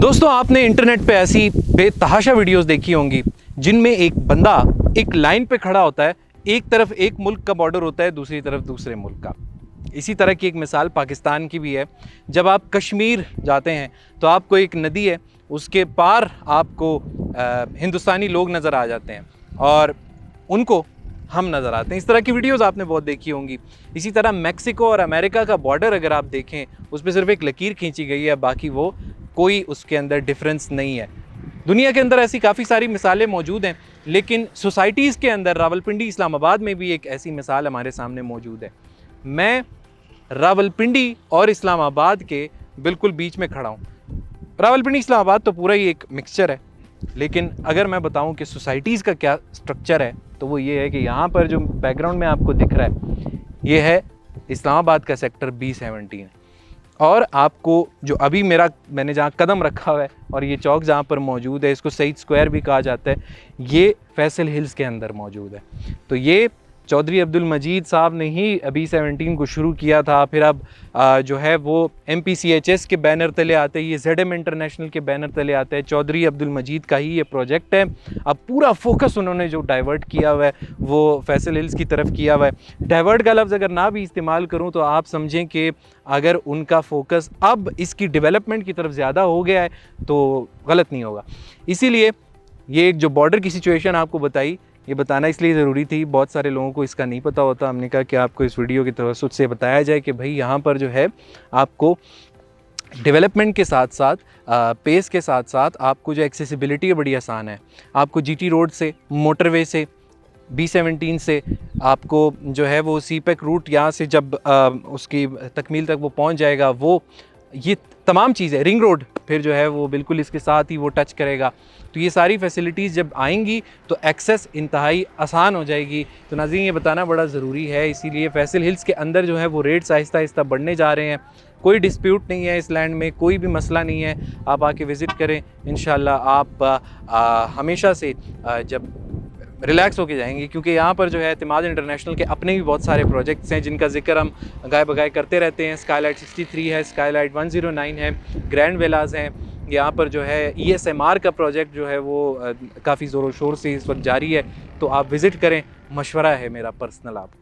दोस्तों, आपने इंटरनेट पे ऐसी बेतहाशा वीडियोस देखी होंगी जिनमें एक बंदा एक लाइन पे खड़ा होता है। एक तरफ एक मुल्क का बॉर्डर होता है, दूसरी तरफ दूसरे मुल्क का। इसी तरह की एक मिसाल पाकिस्तान की भी है। जब आप कश्मीर जाते हैं तो आपको एक नदी है, उसके पार आपको हिंदुस्तानी लोग नज़र आ जाते हैं और उनको हम नज़र आते हैं। इस तरह की वीडियोस आपने बहुत देखी होंगी। इसी तरह मैक्सिको और अमेरिका का बॉर्डर अगर आप देखें, उस पर सिर्फ एक लकीर खींची गई है, बाकी वो कोई उसके अंदर डिफरेंस नहीं है। दुनिया के अंदर ऐसी काफ़ी सारी मिसालें मौजूद हैं, लेकिन सोसाइटीज़ के अंदर रावलपिंडी इस्लामाबाद में भी एक ऐसी मिसाल हमारे सामने मौजूद है। मैं रावलपिंडी और इस्लामाबाद के बिल्कुल बीच में खड़ा हूँ। रावलपिंडी इस्लामाबाद तो पूरा ही एक मिक्सचर है, लेकिन अगर मैं बताऊं कि सोसाइटीज़ का क्या स्ट्रक्चर है तो वो ये है कि यहाँ पर जो बैकग्राउंड में आपको दिख रहा है ये है इस्लामाबाद का सेक्टर B17। और आपको जो अभी मैंने जहाँ कदम रखा हुआ है और ये चौक जहाँ पर मौजूद है, इसको सईद स्क्वायर भी कहा जाता है, ये फैसल हिल्स के अंदर मौजूद है। तो ये चौधरी अब्दुल मजीद साहब ने ही B17 को शुरू किया था। फिर अब जो है वो MPCHS के बैनर तले आते हैं, ये ZM इंटरनेशनल के बैनर तले आते हैं। चौधरी अब्दुल मजीद का ही ये प्रोजेक्ट है। अब पूरा फोकस उन्होंने जो डाइवर्ट किया हुआ है वो फैसल हिल्स की तरफ किया हुआ है। डाइवर्ट का लफ्ज़ अगर ना भी इस्तेमाल करूँ तो आप समझें कि अगर उनका फोकस अब इसकी डेवलपमेंट की तरफ ज़्यादा हो गया है तो गलत नहीं होगा। इसीलिए ये एक जो बॉर्डर की सिचुएशन आपको बताई, ये बताना इसलिए ज़रूरी थी। बहुत सारे लोगों को इसका नहीं पता होता। हमने कहा कि आपको इस वीडियो की तवज्जुह से बताया जाए कि भाई यहाँ पर जो है आपको डेवलपमेंट के साथ साथ पेस के साथ साथ आपको जो एक्सेसिबिलिटी है बड़ी आसान है। आपको GT रोड से, मोटरवे से, B17 से आपको जो है वो CPEC रूट यहाँ से जब उसकी तकमील तक वो पहुँच जाएगा, वो ये तमाम चीज़ें, रिंग रोड फिर जो है वो बिल्कुल इसके साथ ही वो टच करेगा। तो ये सारी फैसिलिटीज़ जब आएंगी तो एक्सेस इंतहाई आसान हो जाएगी। तो नाज़रीन, ये बताना बड़ा ज़रूरी है। इसीलिए फैसल हिल्स के अंदर जो है वो रेट्स आहिस्ता आहिस्ता बढ़ने जा रहे हैं। कोई डिस्प्यूट नहीं है इस लैंड में, कोई भी मसला नहीं है। आप आके विज़िट करें, इंशाल्लाह आप हमेशा से जब रिलैक्स होके जाएंगे, क्योंकि यहाँ पर जो है एतमाद इंटरनेशनल के अपने भी बहुत सारे प्रोजेक्ट्स हैं जिनका जिक्र हम गाय बगाए करते रहते हैं। स्काईलाइट 63 है, स्काईलाइट 109 है, ग्रैंड विलास हैं। यहाँ पर जो है ESMR का प्रोजेक्ट जो है वो काफ़ी ज़ोरों शोर से इस वक्त जारी है। तो आप विज़िट करें, मशवरा है मेरा पर्सनल आपको।